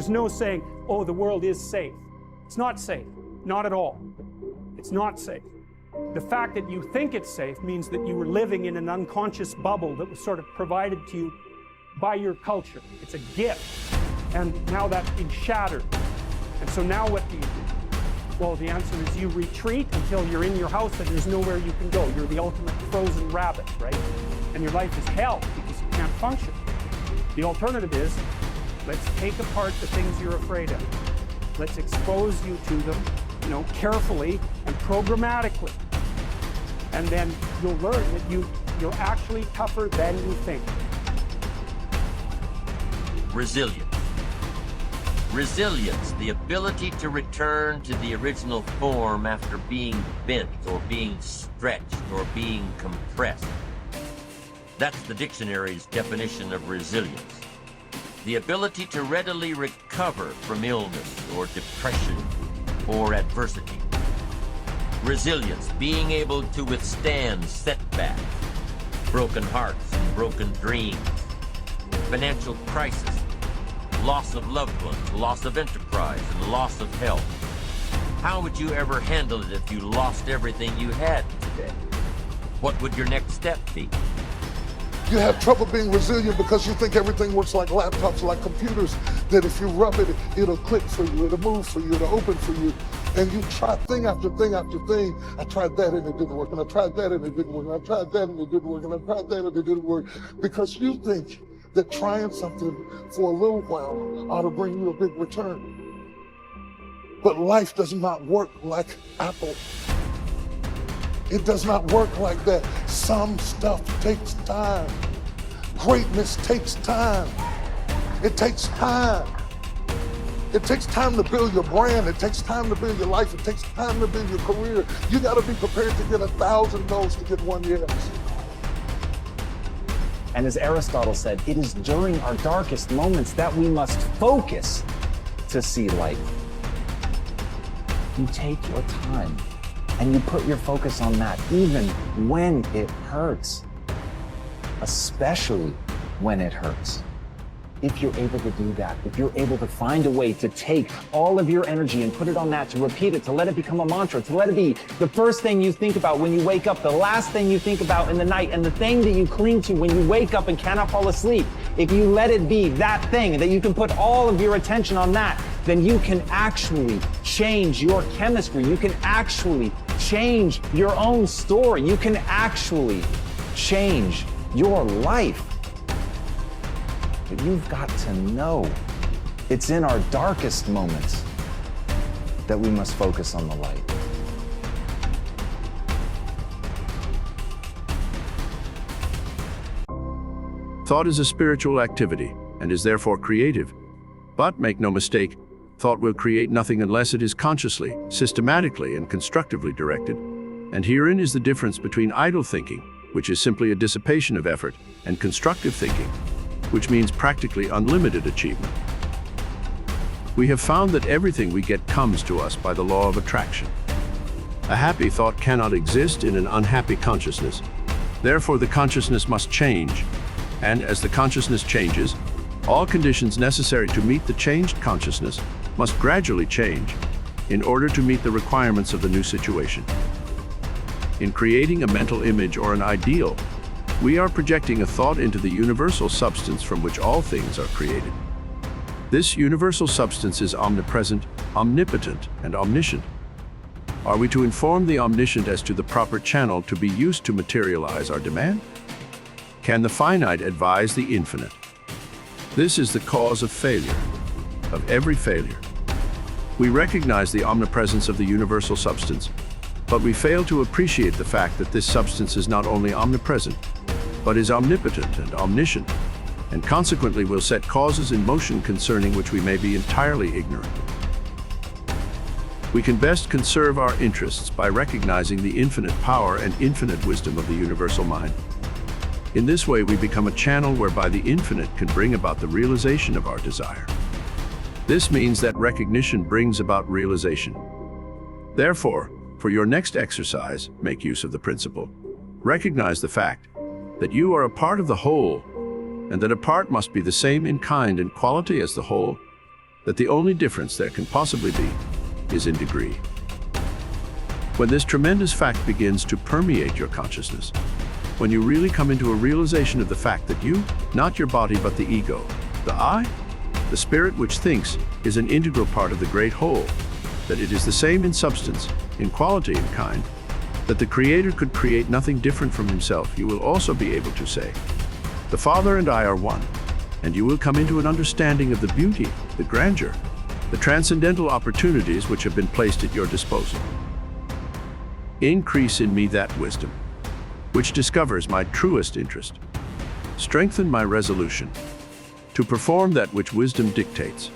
There's no saying, oh, the world is safe. It's not safe. Not at all. It's not safe. The fact that you think it's safe means that you were living in an unconscious bubble that was sort of provided to you by your culture. It's a gift. And now that's been shattered. And so now what do you do? Well, the answer is you retreat until you're in your house and there's nowhere you can go. You're the ultimate frozen rabbit, right? And your life is hell because you can't function. The alternative is, let's take apart the things you're afraid of. Let's expose you to them, carefully and programmatically. And then you'll learn that you're actually tougher than you think. Resilience. Resilience, the ability to return to the original form after being bent or being stretched or being compressed. That's the dictionary's definition of resilience. The ability to readily recover from illness or depression or adversity. Resilience, being able to withstand setbacks, broken hearts and broken dreams, financial crisis, loss of loved ones, loss of enterprise, and loss of health. How would you ever handle it if you lost everything you had today? What would your next step be? You have trouble being resilient because you think everything works like laptops, like computers, that if you rub it, it'll click for you, it'll move for you, it'll open for you. And you try thing after thing after thing. I tried that and it didn't work, and I tried that and it didn't work, and I tried that and it didn't work, and I tried that and it didn't work. Because you think that trying something for a little while ought to bring you a big return. But life does not work like Apple. It does not work like that. Some stuff takes time. Greatness takes time. It takes time. It takes time to build your brand. It takes time to build your life. It takes time to build your career. You got to be prepared to get 1,000 no's to get 1 yes. And as Aristotle said, it is during our darkest moments that we must focus to see light. You take your time and you put your focus on that, even when it hurts, especially when it hurts. If you're able to do that, if you're able to find a way to take all of your energy and put it on that, to repeat it, to let it become a mantra, to let it be the first thing you think about when you wake up, the last thing you think about in the night, and the thing that you cling to when you wake up and cannot fall asleep, if you let it be that thing, that you can put all of your attention on that, then you can actually change your chemistry. You can actually change your own story. You can actually change your life. But you've got to know it's in our darkest moments that we must focus on the light. Thought is a spiritual activity and is therefore creative. But make no mistake, thought will create nothing unless it is consciously, systematically, and constructively directed. And herein is the difference between idle thinking, which is simply a dissipation of effort, and constructive thinking, which means practically unlimited achievement. We have found that everything we get comes to us by the law of attraction. A happy thought cannot exist in an unhappy consciousness. Therefore, the consciousness must change. And as the consciousness changes, all conditions necessary to meet the changed consciousness must gradually change in order to meet the requirements of the new situation. In creating a mental image or an ideal, we are projecting a thought into the universal substance from which all things are created. This universal substance is omnipresent, omnipotent, and omniscient. Are we to inform the omniscient as to the proper channel to be used to materialize our demand? Can the finite advise the infinite? This is the cause of failure, of every failure. We recognize the omnipresence of the universal substance, but we fail to appreciate the fact that this substance is not only omnipresent, but is omnipotent and omniscient, and consequently will set causes in motion concerning which we may be entirely ignorant. We can best conserve our interests by recognizing the infinite power and infinite wisdom of the universal mind. In this way, we become a channel whereby the infinite can bring about the realization of our desire. This means that recognition brings about realization. Therefore, for your next exercise, make use of the principle. Recognize the fact that you are a part of the whole, and that a part must be the same in kind and quality as the whole. that the only difference there can possibly be is in degree. When this tremendous fact begins to permeate your consciousness, when you really come into a realization of the fact that you, not your body but the ego, the I, the spirit which thinks, is an integral part of the great whole, that it is the same in substance, in quality and kind, that the Creator could create nothing different from himself, you will also be able to say, the Father and I are one, and you will come into an understanding of the beauty, the grandeur, the transcendental opportunities which have been placed at your disposal. Increase in me that wisdom, which discovers my truest interest. Strengthen my resolution to perform that which wisdom dictates.